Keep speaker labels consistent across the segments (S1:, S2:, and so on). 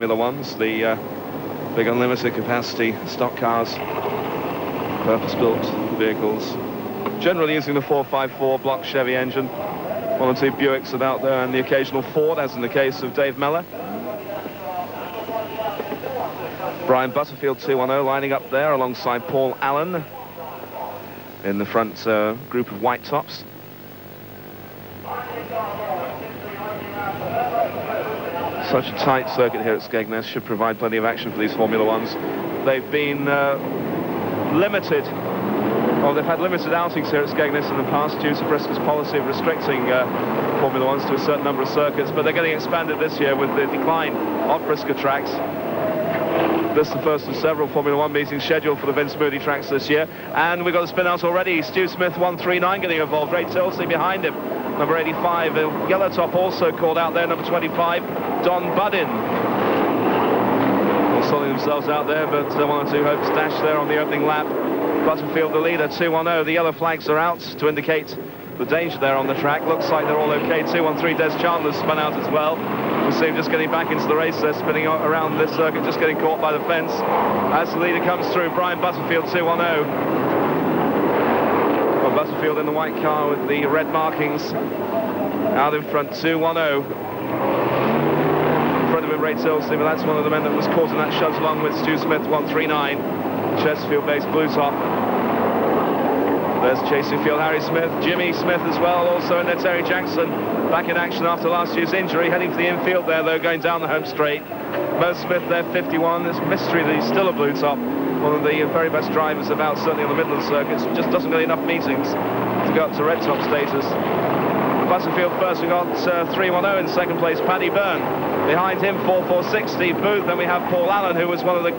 S1: Formula Ones, the big unlimited capacity stock cars, purpose-built vehicles, generally using the 454 block Chevy engine. One or two Buicks about there, and the occasional Ford, as in the case of Dave Mellor. Brian Butterfield 210 lining up there alongside Paul Allen in the front group of white tops. Such a tight circuit here at Skegness should provide plenty of action for these Formula Ones. They've been limited, or they've had limited outings here at Skegness in the past due to Brisca's policy of restricting Formula Ones to a certain number of circuits, but they're getting expanded this year with the decline of Brisca tracks. This is the first of several Formula One meetings scheduled for the Vince Moody tracks this year, and we've got the spin out already. Stu Smith 139 getting involved, Ray Tilsley behind him, number 85. Yellow top also called out there, number 25, Don Buddin. All sorting themselves out there, but one or two hopes dashed there on the opening lap. Butterfield the leader, 210. The yellow flags are out to indicate the danger there on the track. Looks like they're all okay. 213, Des Chandler's spun out as well. We'll see him just getting back into the race there, spinning around this circuit, just getting caught by the fence. As the leader comes through, Brian Butterfield, 210. Well, Butterfield in the white car with the red markings. Out in front, 210. In front of him, Ray Tilsley, but that's one of the men that was caught in that shove along with Stu Smith, 139. Chesterfield-based blue top. There's chasing field Harry Smith, Jimmy Smith as well, also in there Terry Jackson, back in action after last year's injury, heading for the infield there though, going down the home straight. Mo Smith there, 51. There's mystery that he's still a blue top, one of the very best drivers about, certainly on the Midland circuits, just doesn't get enough meetings to go up to red top status. Butterfield first, we got 310 in second place, Paddy Byrne. Behind him, 4460, Steve Booth. Then we have Paul Allen, who was one of the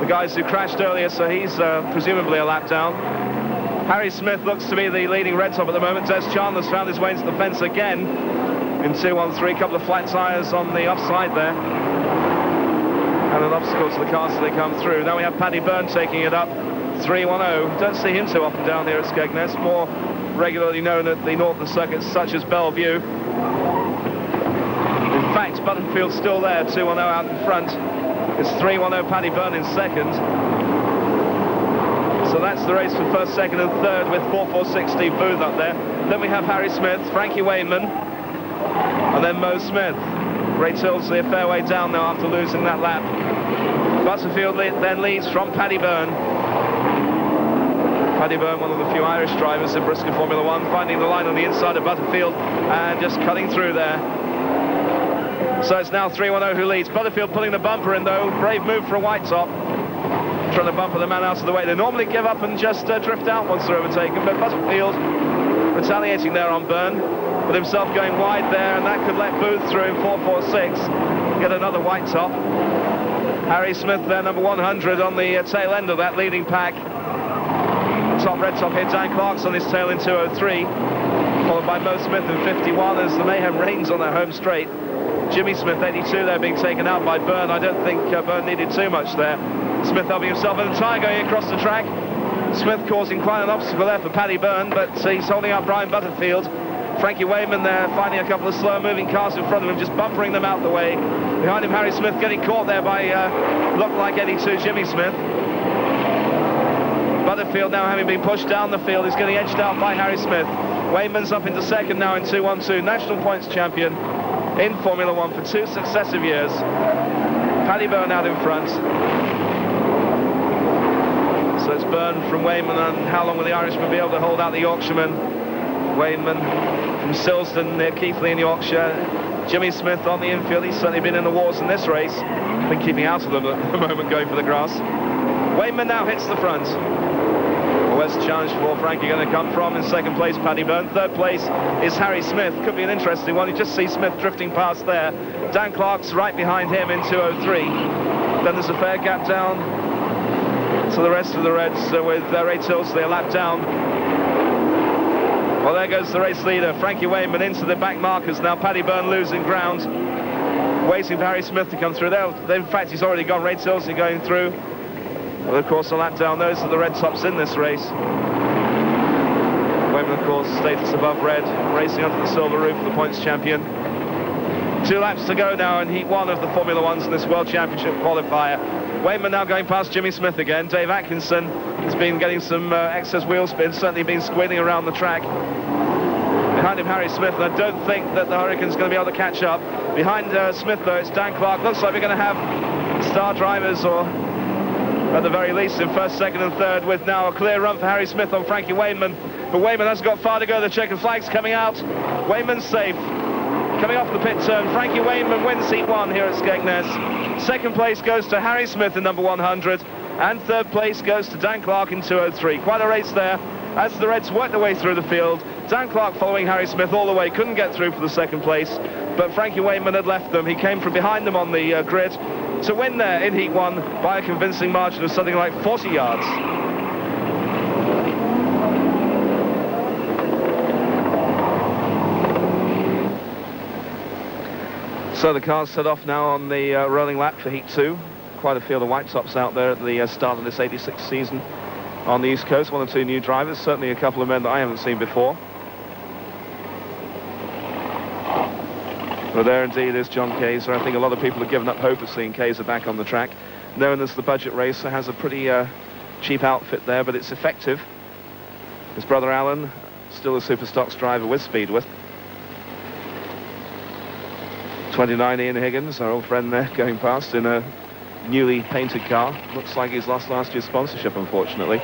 S1: guys who crashed earlier, so he's presumably a lap down. Harry Smith looks to be the leading red top at the moment. Des Chandler's found his way into the fence again in 213. A couple of flat tyres on the offside there. And an obstacle to the cars as they come through. Now we have Paddy Byrne taking it up. 310. Don't see him too often down here at Skegness. More regularly known at the northern circuits such as Bellevue. In fact, Butterfield's still there. 210 out in front. It's 310 Paddy Byrne in second. So that's the race for first, second and third with 4460 Steve Booth up there. Then we have Harry Smith, Frankie Wayman, and then Mo Smith. Ray Tilsley a fair way down now after losing that lap. Butterfield then leads from Paddy Byrne. Paddy Byrne, one of the few Irish drivers in Brisca Formula One, finding the line on the inside of Butterfield and just cutting through there. So it's now 310 who leads. Butterfield pulling the bumper in though. Brave move for a white top. Trying to bumper the man out of the way. They normally give up and just drift out once they're overtaken, but Butterfield retaliating there on Byrne, with himself going wide there, and that could let Booth through in 446, get another white top. Harry Smith there, number 100 on the tail end of that leading pack. Top red top here, Dan Clark's on his tail in 203, followed by Mo Smith in 51 as the mayhem reigns on their home straight. Jimmy Smith 82 there, being taken out by Byrne. I don't think Byrne needed too much there. Smith helping himself in the tyre going across the track. Smith causing quite an obstacle there for Paddy Byrne, but he's holding up Brian Butterfield. Frankie Wayman there finding a couple of slow moving cars in front of him, just bumpering them out the way. Behind him Harry Smith getting caught there by looked like 82 Jimmy Smith. Butterfield now having been pushed down the field is getting edged out by Harry Smith. Wayman's up into second now in 212, national points champion in Formula One for 2 successive years. Paddy Byrne out in front. So it's Byrne from Wayman, and how long will the Irishman be able to hold out the Yorkshireman? Wayman from Silsden near Keighley in Yorkshire. Jimmy Smith on the infield. He's certainly been in the wars in this race. Been keeping out of them at the moment, going for the grass. Wayman now hits the front. Where's the challenge for Frankie going to come from? In second place, Paddy Byrne. Third place is Harry Smith. Could be an interesting one. You just see Smith drifting past there. Dan Clark's right behind him in 203. Then there's a fair gap down to the rest of the Reds with Ray Tilsley a lap down. Well, there goes the race leader, Frankie Wayman, into the back markers now. Paddy Byrne losing ground, waiting for Harry Smith to come through. In fact, he's already gone. Ray Tilsley going through. Well, of course, a lap down. Those are the red tops in this race. Wayman, of course, status above red, racing under the silver roof, the points champion. 2 laps to go now in Heat 1 of the Formula Ones in this World Championship qualifier. Wayman now going past Jimmy Smith again. Dave Atkinson has been getting some excess wheel spin, certainly been squealing around the track. Behind him, Harry Smith, and I don't think that the Hurricane's going to be able to catch up. Behind Smith, though, it's Dan Clark. Looks like we're going to have star drivers, or at the very least in first, second and third, with now a clear run for Harry Smith on Frankie Wayman. But Wayman hasn't got far to go. The checkered flag's coming out. Wayman's safe. Coming off the pit turn, Frankie Wayman wins Heat 1 here at Skegness. Second place goes to Harry Smith in number 100, and third place goes to Dan Clark in 203. Quite a race there as the Reds work their way through the field. Dan Clark following Harry Smith all the way, couldn't get through for the second place, but Frankie Wayman had left them. He came from behind them on the grid to win there in Heat 1 by a convincing margin of something like 40 yards. So the cars set off now on the rolling lap for Heat 2. Quite a field of white tops out there at the start of this 86th season on the East Coast. 1 or 2 new drivers, certainly a couple of men that I haven't seen before. Well, there indeed is John Kaiser. I think a lot of people have given up hope of seeing Kaiser back on the track. Known as the budget racer, has a pretty cheap outfit there, but it's effective. His brother Alan, still a super stocks driver with Speedwith. 29 Ian Higgins, our old friend there, going past in a newly painted car. Looks like he's lost last year's sponsorship, unfortunately.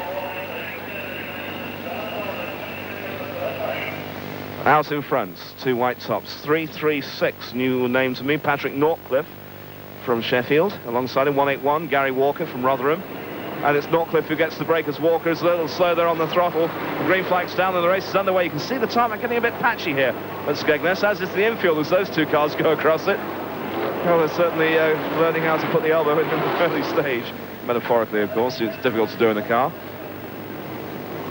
S1: Out in front, 2 white tops. 336, new name to me, Patrick Nortcliffe from Sheffield. Alongside him, 181, Gary Walker from Rotherham. And it's Nortcliffe who gets the break as Walker is a little slow there on the throttle. The green flag's down and the race is underway. You can see the tarmac getting a bit patchy here at Skegness, as is the infield as those 2 cars go across it. Well, they're certainly learning how to put the elbow in the early stage. Metaphorically, of course, it's difficult to do in the car.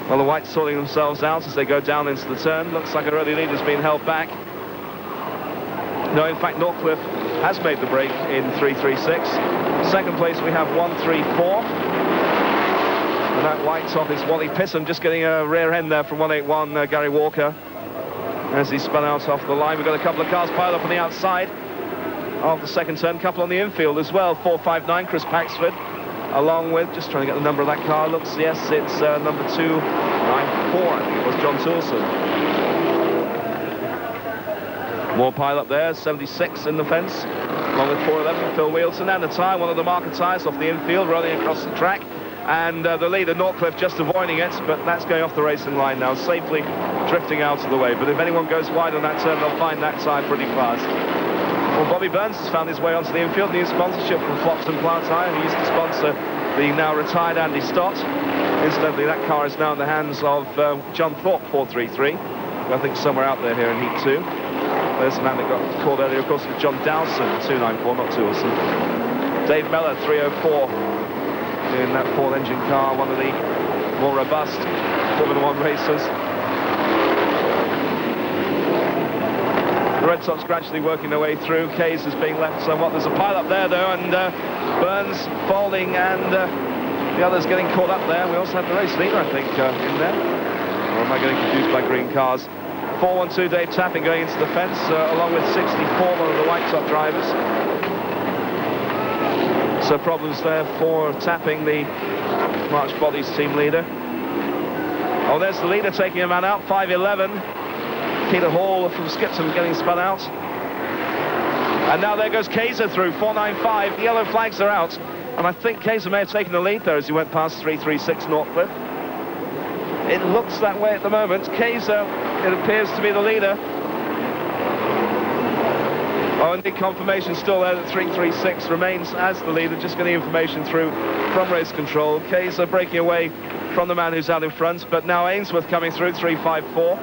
S1: Well, the whites sorting themselves out as they go down into the turn. Looks like our early lead has been held back. No, in fact, Nortcliffe has made the break in 336. Second place, we have 134. And that white top is Wally Pissam, just getting a rear end there from 181, Gary Walker, as he spun out off the line. We've got a couple of cars piled up on the outside of the second turn, couple on the infield as well. 459, Chris Paxford, along with, just trying to get the number of that car, looks, yes, it's number 294, I think it was, John Toulson. More pile up there, 76 in the fence, along with 411, Phil Wheelson, and a tyre, one of the marker tyres off the infield, rolling across the track. And the leader, Nortcliffe, just avoiding it, but that's going off the racing line now, safely drifting out of the way. But if anyone goes wide on that turn, they'll find that tyre pretty fast. Well, Bobby Burns has found his way onto the infield, new sponsorship from Flopson Plant Tyre, who used to sponsor the now retired Andy Stott. Incidentally, that car is now in the hands of John Thorpe, 433, I think somewhere out there here in Heat 2. There's the man that got called earlier, of course, John Dowson, 294, not Toulson. Dave Mellor, 304. In that Ford-engine car, one of the more robust Formula 1 racers. The Red Sox gradually working their way through. Kays is being left somewhat. There's a pile up there, though, and Burns folding, and the others getting caught up there. We also have the race leader, I think, in there. Or am I getting confused by green cars? 412 Dave Tapping going into the fence, along with 64, one of the white top drivers. So problems there for Tapping, the March Bodies team leader. Oh, there's the leader taking a man out, 511. Peter Hall from Skipton getting spun out. And now there goes Kaiser through, 495. The yellow flags are out. And I think Kaiser may have taken the lead there as he went past 336 Nortcliffe. It looks that way at the moment. Kaiser, it appears to be the leader. Oh, indeed, confirmation still there that 336 remains as the leader, just getting information through from race control. Kaiser breaking away from the man who's out in front, but now Ainsworth coming through, 354.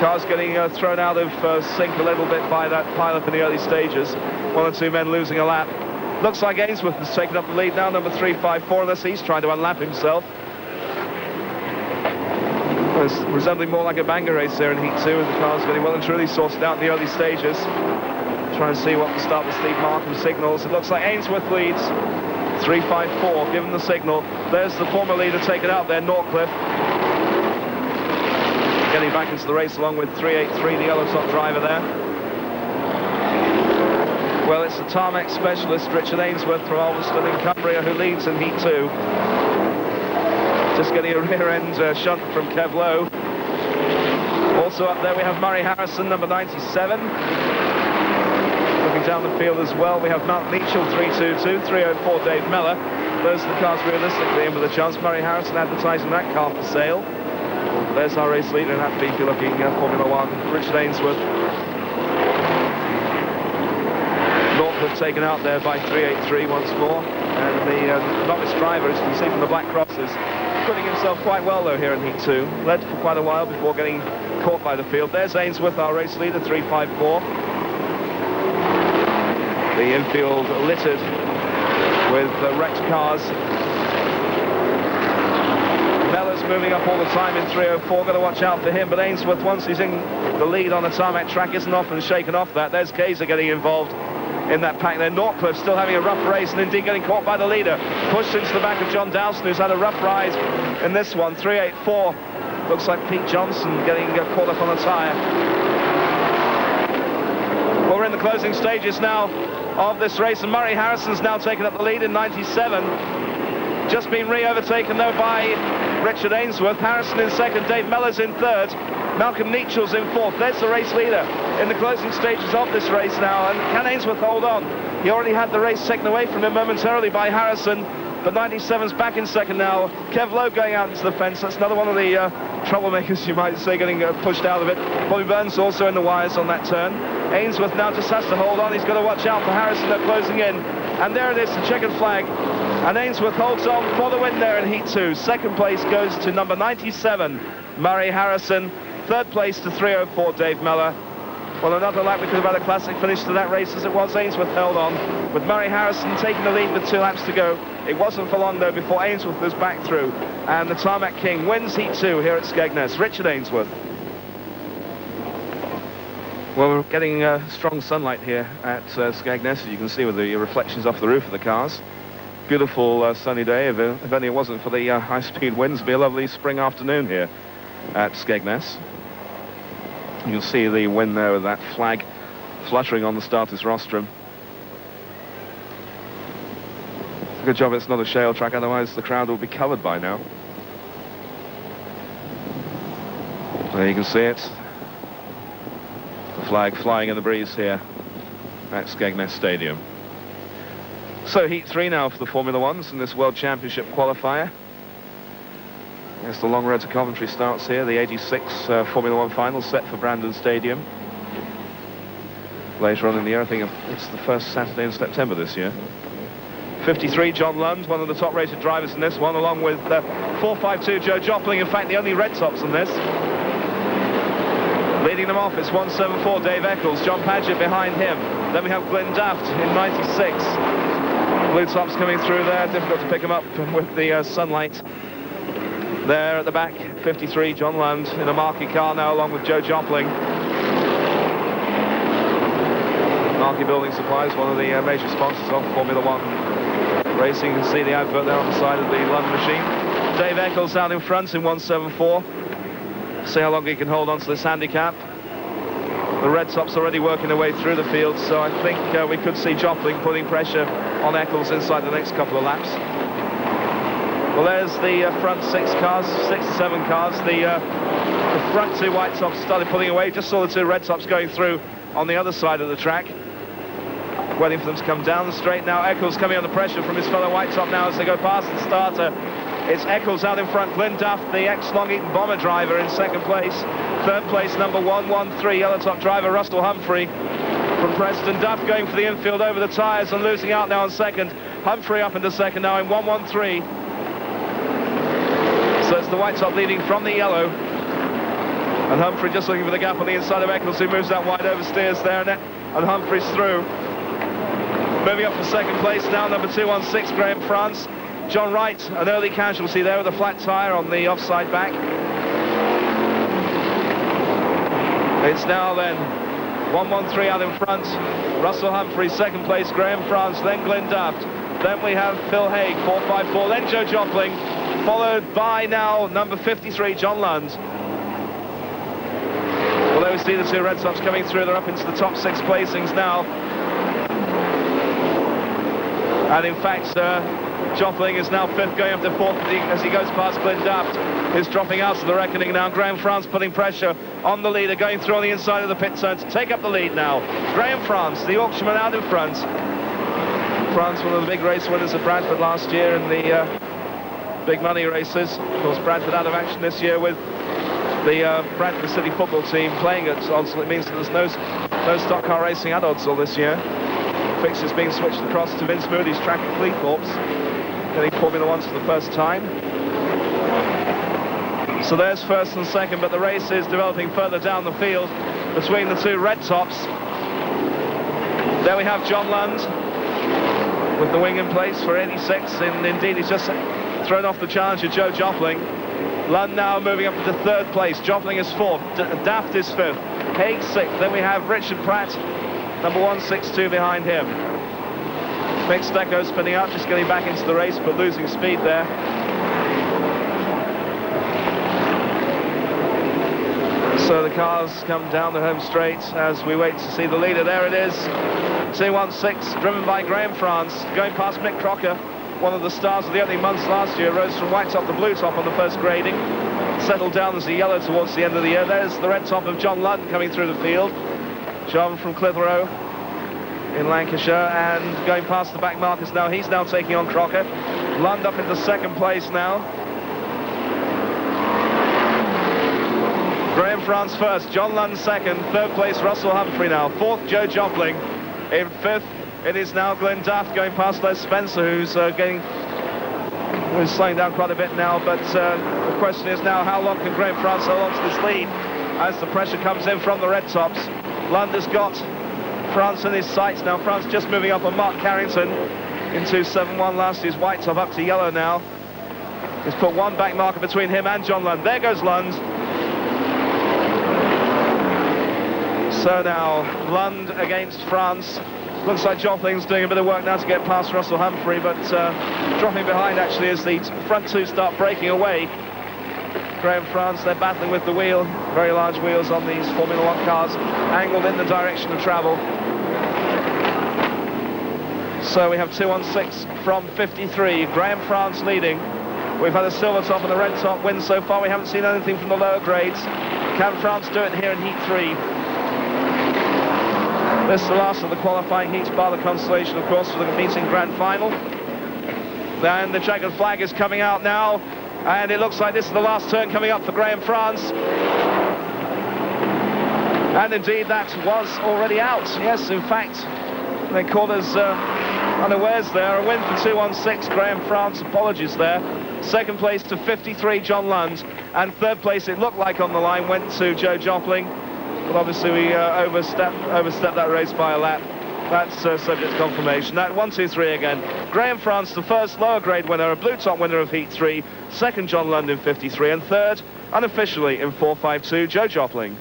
S1: Cars getting thrown out of sync a little bit by that pile-up in the early stages. 1 or 2 men losing a lap. Looks like Ainsworth has taken up the lead now, number 354, unless he's trying to unlap himself. It's resembling more like a banger race there in Heat 2, with the cars getting well and truly sorted out in the early stages. Try and see what the start with Steve Markham signals. It looks like Ainsworth leads, 354, given the signal. There's the former leader taken out there, Nortcliffe. Getting back into the race along with 383, the yellow top driver there. Well, it's the tarmac specialist, Richard Ainsworth from Ulverston in Cumbria, who leads in Heat 2. Just getting a rear-end shunt from Kev Lowe. Also up there we have Murray Harrison, number 97. Looking down the field as well, we have Mount Mitchell, 322, 304 Dave Mellor. Those are the cars realistically in with a chance. Murray Harrison advertising that car for sale. There's our race leader in that beefy-looking Formula One, Richard Ainsworth. Northwood taken out there by 383 once more. And the novice driver, as you can see from the black crosses, putting himself quite well though here in Heat 2. Led for quite a while before getting caught by the field. There's Ainsworth, our race leader, 354. The infield littered with wrecked cars. Mellor's moving up all the time in 304, got to watch out for him, but Ainsworth, once he's in the lead on a tarmac track, isn't often shaken off that. There's Kaiser getting involved in that pack there. Northcliffe still having a rough race and indeed getting caught by the leader. Pushed into the back of John Dowson, who's had a rough ride in this one. 384. Looks like Pete Johnson getting caught up on a tyre. Well, we're in the closing stages now of this race, and Murray Harrison's now taken up the lead in 97. Just been re-overtaken though by Richard Ainsworth. Harrison in second, Dave Mellor's in third, Malcolm Nietzsche's in fourth. There's the race leader in the closing stages of this race now, and can Ainsworth hold on? He already had the race taken away from him momentarily by Harrison, but 97's back in second now. Kev Lowe going out into the fence. That's another one of the troublemakers, you might say, getting pushed out of it. Bobby Burns also in the wires on that turn. Ainsworth now just has to hold on. He's got to watch out for Harrison. They're closing in, and there it is, the checkered flag, and Ainsworth holds on for the win there in Heat 2. Second place goes to number 97, Murray Harrison. Third place to 304, Dave Mellor. Well, another lap, we could have had a classic finish to that race as it was. Ainsworth held on, with Murray Harrison taking the lead with 2 laps to go. It wasn't for long though before Ainsworth was back through, and the Tarmac King wins Heat 2 here at Skegness. Richard Ainsworth. Well, we're getting strong sunlight here at Skegness, as you can see with the reflections off the roof of the cars. Beautiful sunny day. If only it wasn't for the high-speed winds, it'd be a lovely spring afternoon here at Skegness. You can see the wind there with that flag fluttering on the starter's rostrum. It's a good job it's not a shale track, otherwise the crowd will be covered by now. There you can see it. The flag flying in the breeze here at Skegness Stadium. So Heat 3 now for the Formula Ones in this World Championship qualifier. Yes, the long road to Coventry starts here. The 86 Formula One final set for Brandon Stadium. Later on in the year, I think it's the first Saturday in September this year. 53, John Lund, one of the top-rated drivers in this one, along with 452, Joe Jopling. In fact, the only red tops in this. Leading them off, it's 174, Dave Eccles. John Padgett behind him. Then we have Glenn Daft in 96. Blue tops coming through there. Difficult to pick them up with the sunlight. There at the back, 53, John Lund in a marquee car now, along with Joe Jopling. Marquee Building Supplies, one of the major sponsors of Formula One racing. You can see the advert there on the side of the Lund machine. Dave Eccles out in front in 174. See how long he can hold on to this handicap. The red tops already working their way through the field, so I think we could see Jopling putting pressure on Eccles inside the next couple of laps. Well, there's the front 6 cars, 6 to 7 cars. The front 2 white tops started pulling away. Just saw the 2 red tops going through on the other side of the track. Waiting for them to come down the straight now. Eccles coming under pressure from his fellow white top now as they go past the starter. It's Eccles out in front. Glenn Duff, the ex-Long Eaton Bomber driver, in second place. Third place, number 113, yellow top driver Russell Humphrey from Preston. Duff going for the infield over the tyres and losing out now in second. Humphrey up into second now in 113. So it's the white top leading from the yellow. And Humphrey just looking for the gap on the inside of Eccles, who moves that wide oversteers there, and Humphrey's through. Moving up for second place now, number 216, Graham France. John Wright, an early casualty there with a flat tyre on the offside back. It's now then 113 out in front. Russell Humphrey, second place, Graham France, then Glenn Daft. Then we have Phil Haig, 454, then Joe Jopling, followed by now number 53, John Lund. Well, there we see the 2 red tops coming through. They're up into the top 6 placings now. And in fact, Jopling is now fifth, going up to fourth as he goes past Glendaft. Is dropping out of the reckoning now. Graham France putting pressure on the leader, going through on the inside of the pit turn to take up the lead now. Graham France, the auctionman, out in front. France, one of the big race winners at Bradford last year in the big money races. Of course, Bradford out of action this year with the Bradford City football team playing at Odsal. It means that there's no stock car racing at Odsal this year. Fixtures being switched across to Vince Moody's track at Cleethorpes, getting Formula Ones for the first time. So there's first and second, but the race is developing further down the field between the two red tops. There we have John Lund with the wing in place for 86, and indeed he's just thrown off the challenger Joe Jopling. Lund now moving up into third place. Jopling is fourth, Daft is fifth, Haig sixth. Then we have Richard Pratt, number 162 behind him. Mick Stecco spinning out, just getting back into the race, but losing speed there. So the cars come down the home straight as we wait to see the leader. There it is, 216, driven by Graham France, going past Mick Crocker, one of the stars of the opening months last year. Rose from white top to blue top on the first grading, settled down as a yellow towards the end of the year. There's the red top of John Lund coming through the field. John from Clitheroe in Lancashire, and going past the back markers now. He's now taking on Crocker. Lund up into second place now. Graham France first, John Lund second, third place Russell Humphrey now, fourth Joe Jopling, in fifth it is now Glenn Daft going past Les Spencer, who's slowing down quite a bit now, but the question is now, how long can Graham France hold on to this lead as the pressure comes in from the red tops. Lund has got France in his sights now. France just moving up on Mark Carrington in 271 last year's white top, up to yellow now. He's put one back marker between him and John Lund. There goes Lund. So now, Lund against France. Looks like Jopling's doing a bit of work now to get past Russell Humphrey, but dropping behind actually as the front two start breaking away. Graham France, they're battling with the wheel. Very large wheels on these Formula One cars, angled in the direction of travel. So we have 216 from 53. Graham France leading. We've had a silver top and a red top win so far. We haven't seen anything from the lower grades. Can France do it here in Heat 3? This is the last of the qualifying heats, bar the consolation, of course, for the meeting grand final. And the checkered flag is coming out now, and it looks like this is the last turn coming up for Graham France. And indeed, that was already out. Yes, in fact, they caught us unawares there. A win for 216, Graham France, apologies there. Second place to 53, John Lund. And third place, it looked like on the line, went to Joe Jopling. But obviously we overstepped that race by a lap. That's subject to confirmation. That 1, 2, 3 again. Graham France, the first lower grade winner, a blue top winner of Heat 3. Second, John Lund in 53. And third, unofficially in 452, Joe Jopling.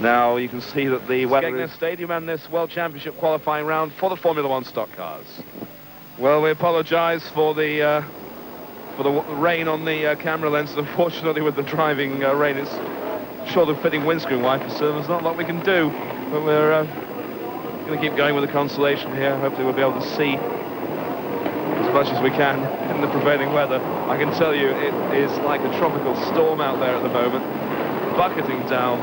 S1: Now you can see that the Skegness Stadium and this World Championship qualifying round for the Formula One stock cars. Well, we apologise for the rain on the camera lens. Unfortunately, with the driving rain, it's short of fitting windscreen wipers, so there's not a lot we can do. But we're going to keep going with the consolation here. Hopefully we'll be able to see as much as we can in the prevailing weather. I can tell you it is like a tropical storm out there at the moment, bucketing down.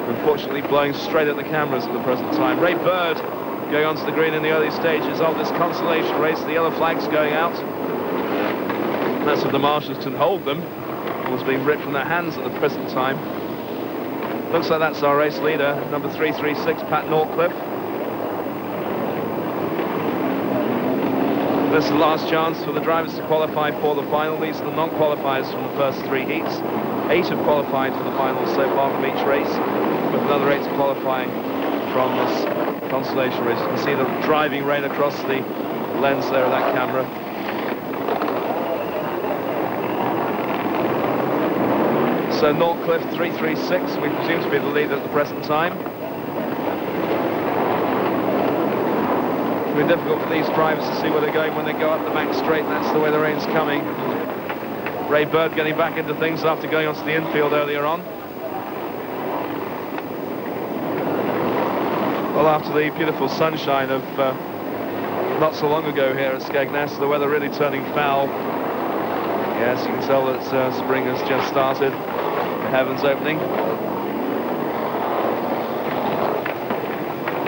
S1: Unfortunately blowing straight at the cameras at the present time. Ray Bird going onto the green in the early stages of this consolation race. The yellow flag's going out. That's if the marshals can hold them. Almost being ripped from their hands at the present time. Looks like that's our race leader, number 336, Pat Nortcliffe. This is the last chance for the drivers to qualify for the final. These are the non-qualifiers from the first three heats. 8 have qualified for the finals so far from each race, with another 8 to qualify from this consolation race. You can see the driving rain across the lens there of that camera. So Nortcliffe 336, we presume to be the leader at the present time. It's been difficult for these drivers to see where they're going when they go up the back straight. That's the way the rain's coming. Ray Bird getting back into things after going onto the infield earlier on. Well, after the beautiful sunshine of not so long ago here at Skegness, the weather really turning foul. Yes, you can tell that spring has just started, the heavens opening.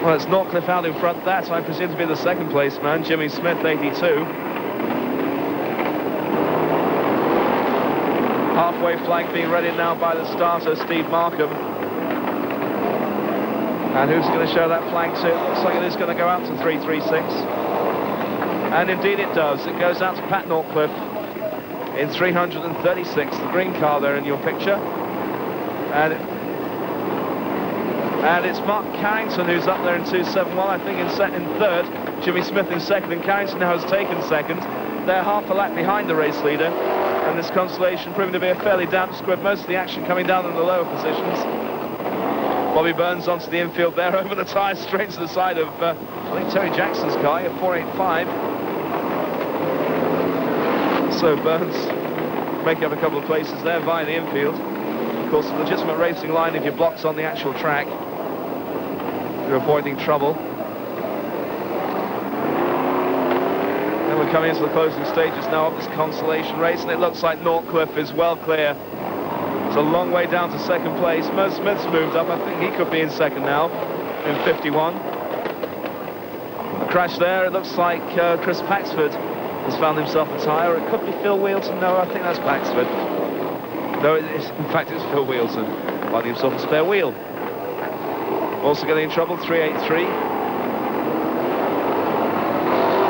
S1: Well, it's Northcliffe out in front. That, I presume, to be the second place man, Jimmy Smith, 82. Halfway flag being readied now by the starter, Steve Markham. And who's going to show that flag to? It looks like it is going to go out to 336. And indeed it does. It goes out to Pat Northcliffe in 336, the green car there in your picture. And it's Mark Carrington who's up there in 271, I think in third. Jimmy Smith in second, and Carrington now has taken second. They're half a lap behind the race leader. And this consolation proving to be a fairly damp squib, most of the action coming down in the lower positions. Bobby Burns onto the infield there, over the tyres, straight to the side of, I think, Terry Jackson's car, at 485. So Burns making up a couple of places there via the infield. Of course, the legitimate racing line if your block's on the actual track. You're avoiding trouble. And we're coming into the closing stages now of this consolation race, and it looks like Northcliffe is well clear. It's a long way down to second place. Mo Smith's moved up. I think he could be in second now, in 51. The crash there, it looks like Chris Paxford has found himself a tyre. It could be Phil Wheelson. No, I think that's Paxford. No, in fact, it's Phil Wheelson finding himself a spare wheel. Also getting in trouble, 383.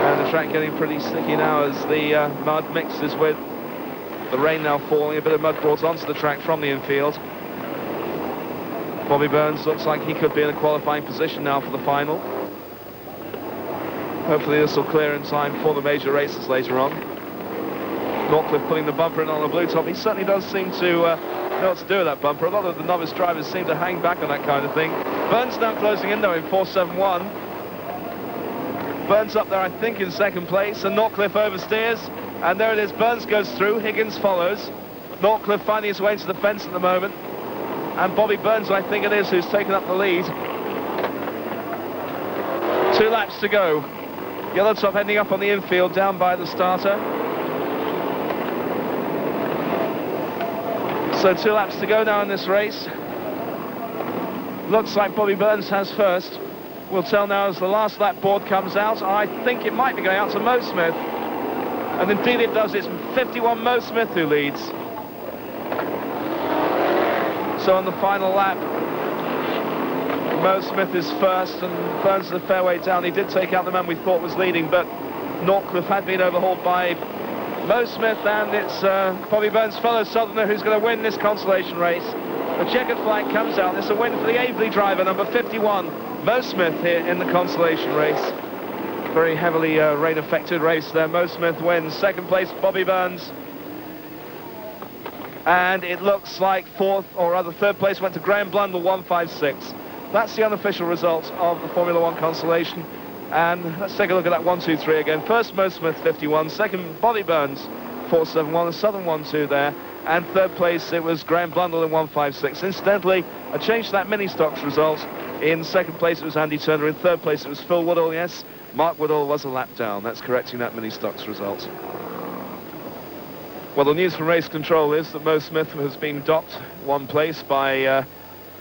S1: And the track getting pretty sticky now as the mud mixes with the rain now falling. A bit of mud brought onto the track from the infield. Bobby Burns looks like he could be in a qualifying position now for the final. Hopefully this will clear in time for the major races later on. Northcliffe putting the bumper in on the blue top. He certainly does seem to know what to do with that bumper. A lot of the novice drivers seem to hang back on that kind of thing. Burns now closing in though in 471. Burns up there, I think, in second place, and Northcliffe oversteers. And there it is, Burns goes through, Higgins follows. Northcliffe finding his way into the fence at the moment. And Bobby Burns, I think it is, who's taken up the lead. 2 laps to go. Yellow top ending up on the infield, down by the starter. So 2 laps to go now in this race. Looks like Bobby Burns has first. We'll tell now as the last lap board comes out. I think it might be going out to Mo Smith. And indeed it does. It's 51 Mo Smith who leads. So on the final lap, Mo Smith is first and Burns the fairway down. He did take out the man we thought was leading, but Northcliffe had been overhauled by Mo Smith, and it's Bobby Burns' fellow Southerner who's going to win this consolation race. The checkered flag comes out. It's a win for the Aveley driver, number 51, Mo Smith, here in the consolation race. Very heavily rain-affected race there. Mo Smith wins. Second place, Bobby Burns. And it looks like fourth, or rather third place, went to Graham Blundell, 156. That's the unofficial result of the Formula One consolation. And let's take a look at that 1, 2, 3 again. First, Mo Smith, 51. Second, Bobby Burns, 471. A Southern 1-2 there. And third place, it was Graham Blundell in 156. Incidentally, a change to that mini-stocks result. In second place, it was Andy Turner. In third place, it was Phil Woodall, yes. Mark Woodall was a lap down. That's correcting that mini-stocks result. Well, the news from race control is that Mo Smith has been docked 1 place by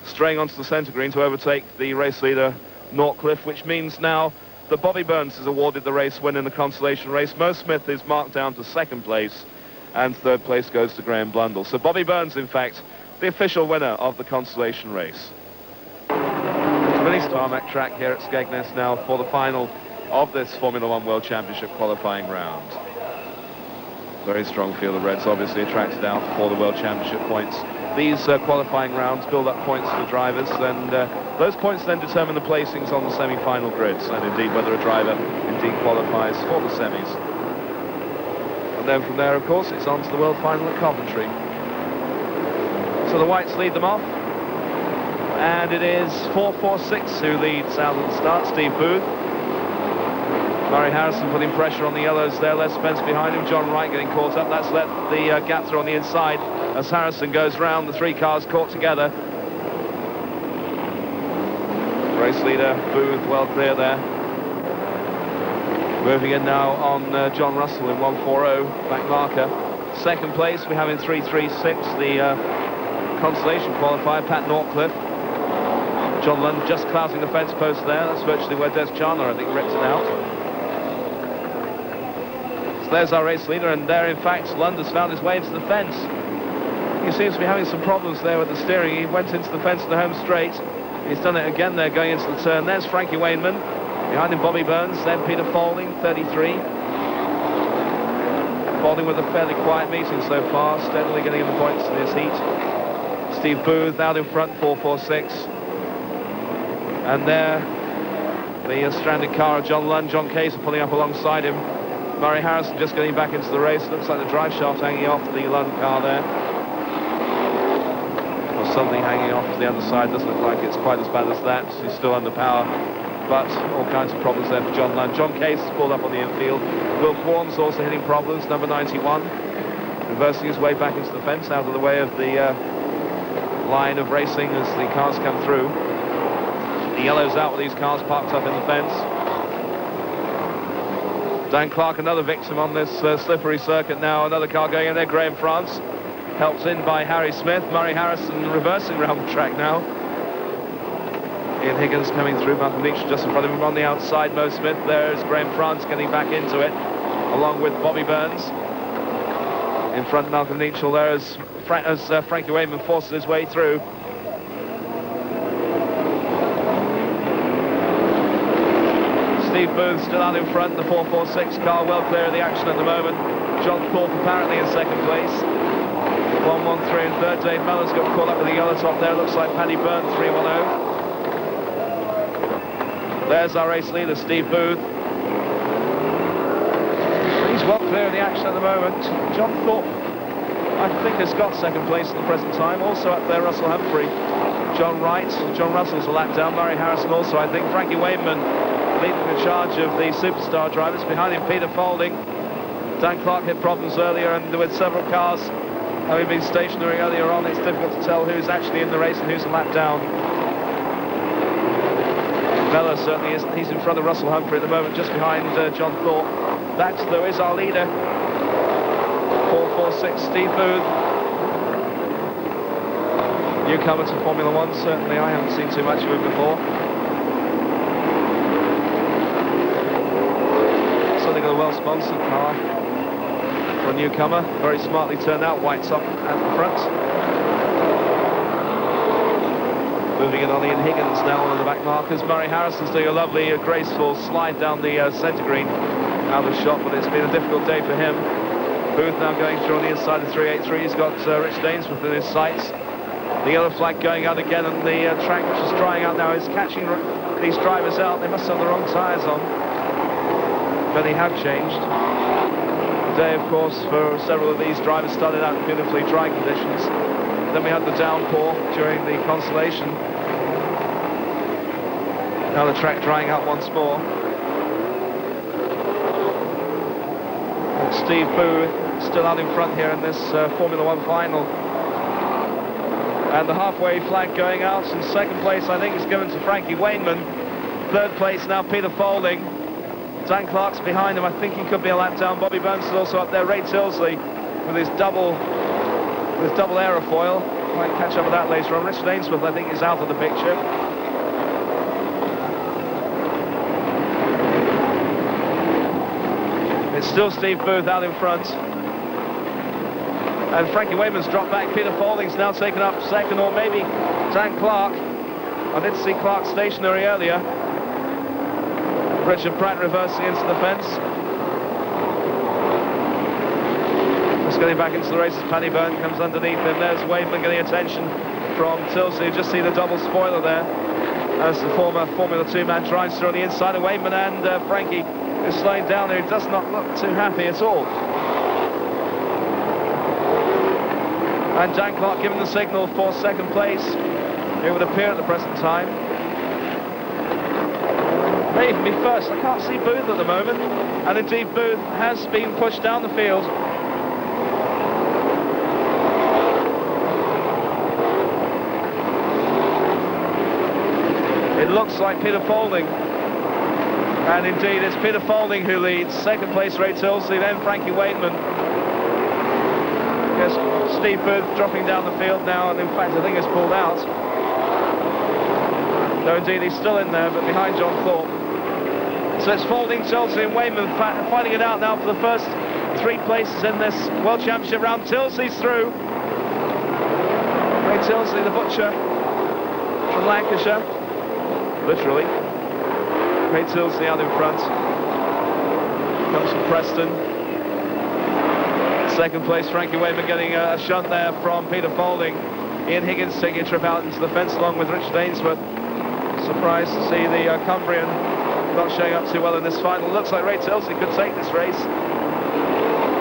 S1: straying onto the centre green to overtake the race leader, Northcliffe, which means now that Bobby Burns is awarded the race win in the consolation race. Mo Smith is marked down to second place, and third place goes to Graham Blundell. So Bobby Burns, in fact, the official winner of the consolation race. Mini tarmac track here at Skegness now for the final of this Formula One World Championship qualifying round. Very strong field of reds, obviously attracted out for the World Championship points. These qualifying rounds build up points for the drivers, and those points then determine the placings on the semi-final grids, and indeed whether a driver indeed qualifies for the semis. And then from there, of course, it's on to the World Final at Coventry. So the whites lead them off, and it is 446 who leads out at the start, Steve Booth. Murray Harrison putting pressure on the yellows there. Les Spence behind him. John Wright getting caught up. That's let the gap through on the inside as Harrison goes round. The 3 cars caught together. Race leader Booth well clear there. Moving in now on John Russell in 140, back marker. Second place we have in 336, the consolation qualifier, Pat Norcliffe. John Lund just clouting the fence post there. That's virtually where Des Chandler, I think, ripped it out. So there's our race leader, and there, in fact, Lund has found his way into the fence. He seems to be having some problems there with the steering. He went into the fence in the home straight. He's done it again there going into the turn. There's Frankie Wainman. Behind him, Bobby Burns. Then Peter Faulding, 33. Faulding with a fairly quiet meeting so far, steadily getting in the points in this heat. Steve Booth out in front, 446. And there, the stranded car of John Lund. John Case are pulling up alongside him. Murray Harrison just getting back into the race. Looks like the drive shaft hanging off the Lund car there. Or something hanging off the other side. Doesn't look like it's quite as bad as that. He's still under power. But all kinds of problems there for John Lund. John Case is pulled up on the infield. Will Quorn's also hitting problems, number 91. Reversing his way back into the fence, out of the way of the line of racing as the cars come through. The yellow's out with these cars parked up in the fence. Dan Clark, another victim on this slippery circuit now. Another car going in there, Graham France. Helped in by Harry Smith. Murray Harrison reversing around the track now. Ian Higgins coming through. Malcolm Leach just in front of him on the outside. Mo Smith, there's Graham France getting back into it, along with Bobby Burns. In front, Malcolm Leach there as Frankie Wainman forces his way through. Steve Booth still out in front, the 446 car well clear of the action at the moment. John Thorpe apparently in second place. 113 in third. Dave Mellon's got caught up with the yellow top there. Looks like Paddy Byrne, 310. There's our race leader, Steve Booth. He's well clear of the action at the moment. John Thorpe, I think, has got second place at the present time. Also up there, Russell Humphrey. John Wright. John Russell's a lap down. Murray Harrison also, I think. Frankie Wainman leading the charge of the superstar drivers. Behind him, Peter Faulding. Dan Clark had problems earlier, and with several cars having been stationary earlier on, it's difficult to tell who's actually in the race and who's a lap down. Vella certainly isn't. He's in front of Russell Humphrey at the moment, just behind John Thorpe. That, though, is our leader. 446, Steve Booth. Newcomer to Formula One, certainly. I haven't seen too much of him before. Something of a well-sponsored car for a newcomer. Very smartly turned out, whites up at the front. Moving in on Ian Higgins now on the back markers. Murray Harrison's doing a lovely, graceful slide down the centre green out of shot, but it's been a difficult day for him. Booth now going through on the inside of 383. He's got Rich Dainsworth in his sights. The yellow flag going out again, and the track, which is drying out now, is catching these drivers out. They must have the wrong tyres on, but they have changed. Today, of course, for several of these drivers started out in beautifully dry conditions. Then we had the downpour during the consolation. Now the track drying out once more. And Steve Booth still out in front here in this Formula One final. And the halfway flag going out. In second place, I think, is given to Frankie Wainman. Third place now, Peter Faulding. Dan Clark's behind him. I think he could be a lap down. Bobby Burns is also up there. Ray Tilsley with his double aerofoil. Might catch up with that later on. Rich Dainsworth, I think, is out of the picture. It's still Steve Booth out in front. And Frankie Wainman's dropped back. Peter Faulding's now taken up second, or maybe Dan Clark. I did see Clark stationary earlier. Richard Pratt reversing into the fence. Just getting back into the race as Paddy Byrne comes underneath him. There's Wainman getting attention from Tilsley. You just see the double spoiler there as the former Formula 2 man drives through on the inside of Wainman, and Frankie is slowing down there. He does not look too happy at all. And Dan Clark giving the signal for second place, it would appear at the present time. May even be first. I can't see Booth at the moment, and indeed Booth has been pushed down the field. It it looks like Peter Faulding. And indeed, it's Peter Faulding who leads. Second place, Ray Tilsley, then Frankie Wainman. Yes, Steve Booth dropping down the field now, and in fact, I think it's pulled out. No, indeed, he's still in there, but behind John Thorpe. So it's Faulding, Tilsley and Wainman fighting it out now for the first 3 places in this World Championship round. Tilsley's through. Ray Tilsley, the butcher from Lancashire, literally. Ray Tilsley out in front. Comes from Preston. Second place, Frankie Wainman getting a shunt there from Peter Faulding. Ian Higgins taking a trip out into the fence along with Richard Ainsworth. Surprised to see the Cumbrian not showing up too well in this final. Looks like Ray Tilsley could take this race.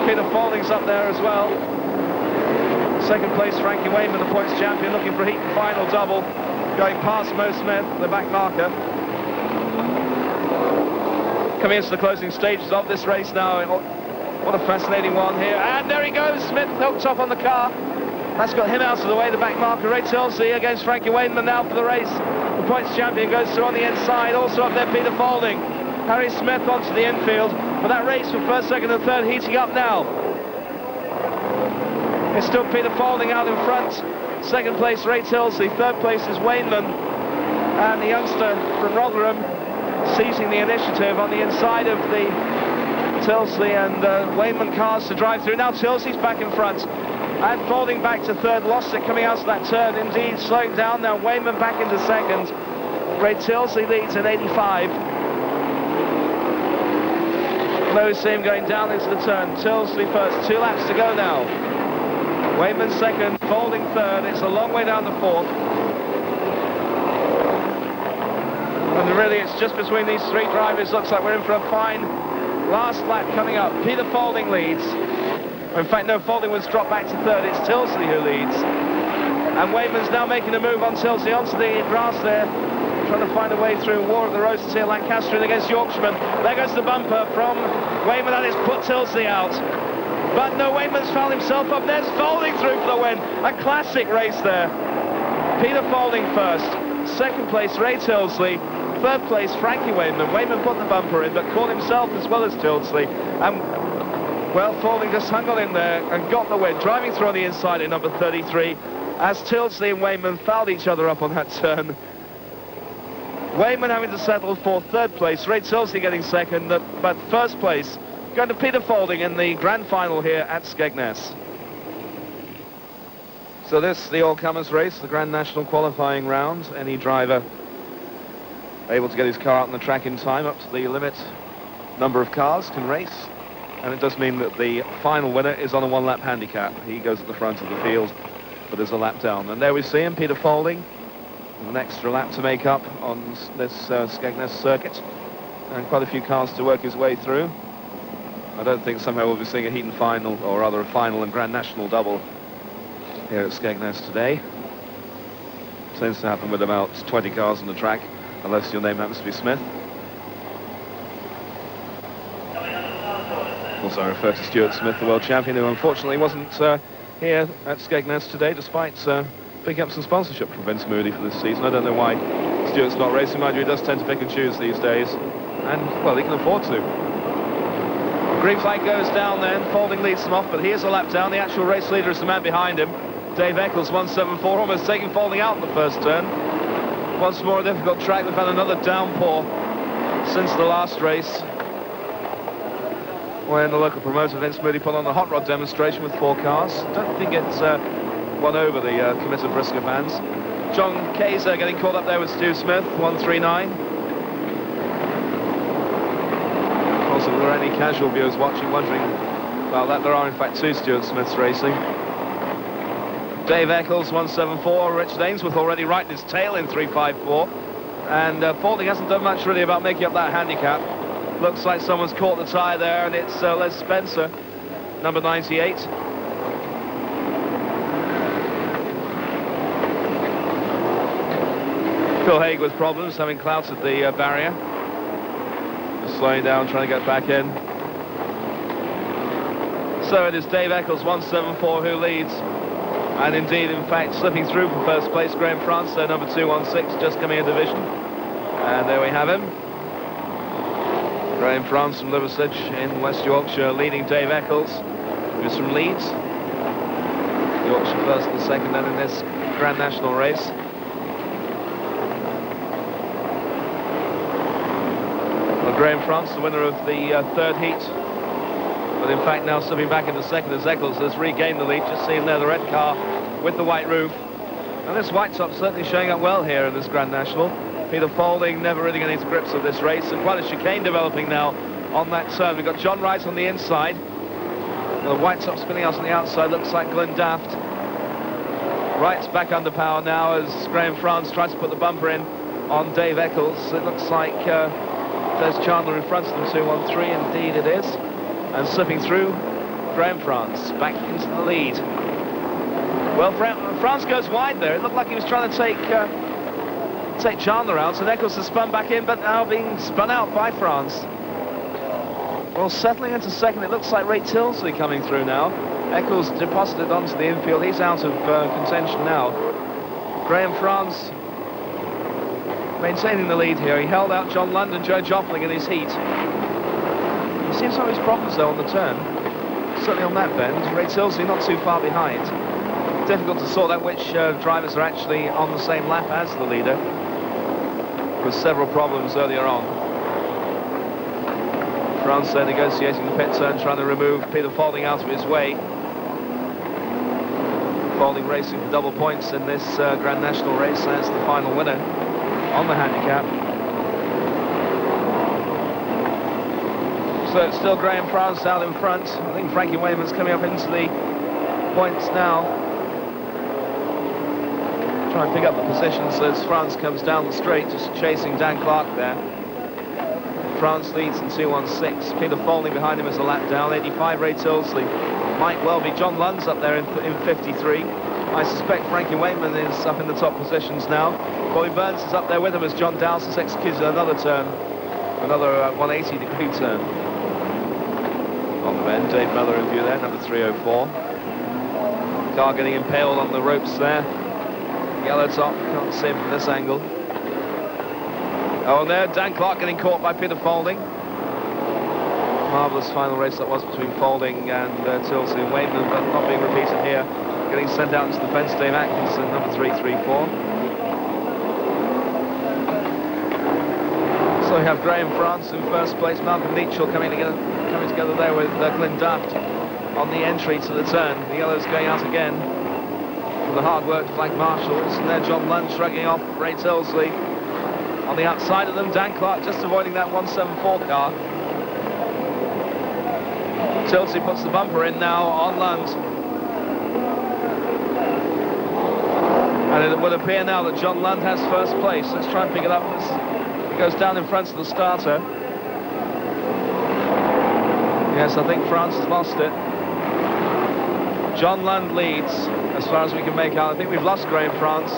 S1: Peter Faulding's up there as well. Second place, Frankie Wainman, the points champion, looking for a heat and final double. Going past Mo Smith, the back marker. Coming into the closing stages of this race now. What a fascinating one here. And there he goes, Smith hooked up on the car. That's got him out of the way, the back marker. Ray Tilsley against Frankie Wainman now for the race. The points champion goes through on the inside. Also up there, Peter Faulding. Harry Smith onto the infield. But that race for first, second and third heating up now. It's still Peter Faulding out in front. Second place, Ray Tilsley. Third place is Wainman. And the youngster from Rotherham seizing the initiative on the inside of the Tilsley and Wainman cars to drive through. Now Tilsley's back in front. And Faulding back to third, lost it coming out of that turn. Indeed, slowing down now. Wainman back into second. Ray Tilsley leads in 85. Close see him going down into the turn. Tilsley first, 2 laps to go now. Wainman second, Faulding third. It's a long way down the fourth. And really, it's just between these 3 drivers. Looks like we're in for a fine last lap coming up. Peter Faulding leads. In fact, no, Faulding was dropped back to third. It's Tilsley who leads. And Wainman's now making a move on Tilsley onto the grass there, trying to find a way through War of the Roses here, Lancastrian against Yorkshireman. There goes the bumper from Wainman, and it's put Tilsley out. But no, Wainman's fouled himself up. There's Faulding through for the win. A classic race there. Peter Faulding first. Second place, Ray Tilsley. Third place, Frankie Wainman. Wainman put the bumper in, but caught himself as well as Tilsley. And, well, Faulding just hung on in there and got the win. Driving through on the inside in number 33, as Tilsley and Wainman fouled each other up on that turn. Wainman having to settle for third place. Ray Tilsley getting second, but first place going to Peter Faulding in the grand final here at Skegness. So this, the all-comers race, the Grand National qualifying round. Any driver able to get his car out on the track in time up to the limit number of cars can race. And it does mean that the final winner is on a 1-lap handicap. He goes at the front of the field, but there's a lap down. And there we see him, Peter Faulding, an extra lap to make up on this Skegness circuit. And quite a few cars to work his way through. I don't think somehow we'll be seeing a heat and final, or rather a final and Grand National double here at Skegness today. Tends to happen with about 20 cars on the track, unless your name happens to be Smith. Also, I refer to Stuart Smith, the world champion, who unfortunately wasn't here at Skegness today, despite picking up some sponsorship from Vince Moody for this season. I don't know why Stuart's not racing. Mind you, he does tend to pick and choose these days, and, well, he can afford to. Green flag goes down then. Faulding leads them off, but he is a lap down. The actual race leader is the man behind him. Dave Eccles, 174, almost taking Faulding out in the first turn. Once more a difficult track. We've had another downpour since the last race, when the local promoter Vince Moody put on a hot rod demonstration with 4 cars. Don't think it's won over the committed Brisca fans. John Kaiser getting caught up there with Stu Smith, 139. Also, if there are any casual viewers watching wondering, well, that there are in fact 2 Stuart Smiths racing. Dave Eccles, 174. Richard Ainsworth already right in his tail in 354. And Faulding hasn't done much really about making up that handicap. Looks like someone's caught the tyre there, and it's Les Spencer, number 98. Phil Haig with problems, having clouted the barrier. Just slowing down, trying to get back in. So it is Dave Eccles, 174, who leads. And indeed, in fact, slipping through for first place, Graham France, their number 216, just coming in division. And there we have him. Graham France from Liversedge in West Yorkshire, leading Dave Eccles, who's from Leeds. Yorkshire first and second then in this Grand National race. Well, Graham France, the winner of the third heat, but in fact now slipping back into second as Eccles has regained the lead. Just seeing there the red car with the white roof. And this white top certainly showing up well here in this Grand National. Peter Faulding never really getting his grips of this race, and quite a chicane developing now on that turn. We've got John Wright on the inside. The white top spinning out on the outside, looks like Glenn Daft. Wright's back under power now as Graham France tries to put the bumper in on Dave Eccles. It looks like there's Chandler in front of them, 2-1-3, indeed it is. And slipping through, Graham France back into the lead. Well, France goes wide there. It looked like he was trying to take Chandler out, so Eccles has spun back in, but now being spun out by France. Well, settling into second, it looks like Ray Tilsley coming through now. Eccles deposited onto the infield. He's out of contention now. Graham France maintaining the lead here. He held out John Lund and Joe Jopling in his heat. He seems to have his problems, though, on the turn. Certainly on that bend. Ray Tilsley not too far behind. Difficult to sort out which drivers are actually on the same lap as the leader. With several problems earlier on. France there negotiating the pit turn, trying to remove Peter Faulding out of his way. Faulding racing for double points in this Grand National race as the final winner on the handicap. So it's still Graham France out in front. I think Frankie Wayman's coming up into the points now. Try and pick up the positions as France comes down the straight, just chasing Dan Clark there. France leads in 2-1-6. Peter Faulding behind him is a lap down. 85, Ray Tilsley. Might well be. John Lund's up there in 53. I suspect Frankie Wayman is up in the top positions now. Bobby Burns is up there with him as John Dowse has executed another turn. Another 180-degree turn. On the bend, Dave Miller in view there, number 304. Car getting impaled on the ropes there. Yellow top, can't see him from this angle. Oh, and there, Dan Clark getting caught by Peter Faulding. Marvellous final race that was between Faulding and Tilsley and Wayman, but not being repeated here. Getting sent out into the fence, Dave Atkinson, number 334. So we have Graham France in first place, Malcolm Neitchell coming together there with Glenn Daft on the entry to the turn. The yellows going out again for the hard work flank marshals, and there John Lund shrugging off Ray Tilsley. On the outside of them, Dan Clark just avoiding that 174 car. Tilsley puts the bumper in now on Lund. And it would appear now that John Lund has first place. Let's try and pick it up as he goes down in front of the starter. Yes, I think France has lost it. John Lund leads as far as we can make out. I think we've lost Graham France.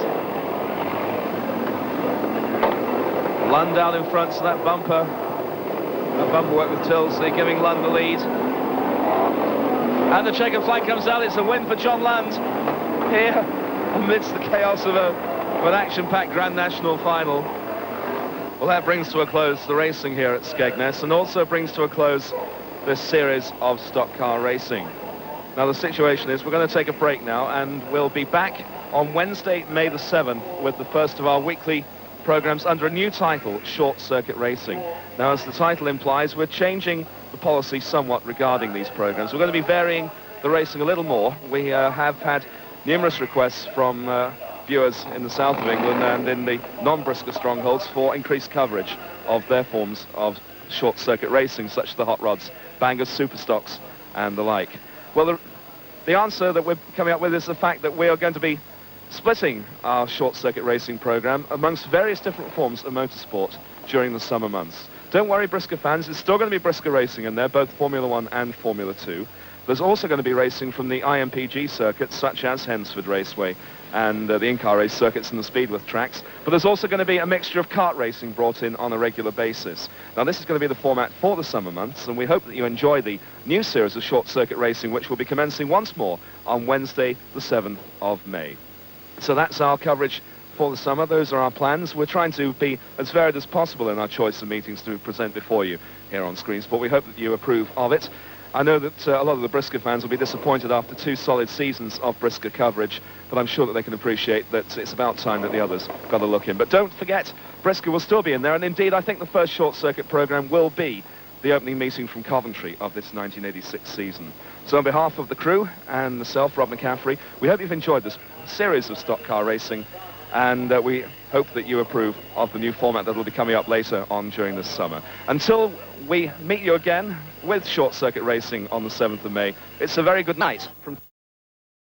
S1: Lund out in front, so that bumper work with Tilsley, giving Lund the lead. And the checkered flag comes out. It's a win for John Lund here amidst the chaos of an action-packed Grand National final. Well, that brings to a close the racing here at Skegness, and also brings to a close this series of stock car racing. Now, the situation is we're going to take a break now, and we'll be back on Wednesday, May the 7th, with the first of our weekly programs under a new title, Short Circuit Racing. Now, as the title implies, we're changing the policy somewhat regarding these programs. We're going to be varying the racing a little more. We have had numerous requests from viewers in the south of England and in the non-Brisca strongholds for increased coverage of their forms of short circuit racing, such as the hot rods, bangers, super stocks, and the like. Well, the answer that we're coming up with is the fact that we are going to be splitting our short circuit racing program amongst various different forms of motorsport during the summer months. Don't worry, Brisca fans, it's still going to be Brisca racing in there, both Formula 1 and Formula 2. There's also going to be racing from the IMPG circuits, such as Hensford Raceway and the in-car race circuits and the Speedworth tracks. But there's also going to be a mixture of kart racing brought in on a regular basis. Now, this is going to be the format for the summer months, and we hope that you enjoy the new series of short circuit racing, which will be commencing once more on Wednesday, the 7th of May. So that's our coverage before the summer. Those are our plans. We're trying to be as varied as possible in our choice of meetings to present before you here on Screen Sport. We hope that you approve of it. I know that a lot of the Brisca fans will be disappointed after 2 solid seasons of Brisca coverage, but I'm sure that they can appreciate that it's about time that the others got a look in. But don't forget, Brisca will still be in there, and indeed I think the first short circuit programme will be the opening meeting from Coventry of this 1986 season. So on behalf of the crew and myself, Rob McCaffrey, we hope you've enjoyed this series of stock car racing, and we hope that you approve of the new format that will be coming up later on during this summer. Until we meet you again with short circuit racing on the 7th of May, it's a very good night from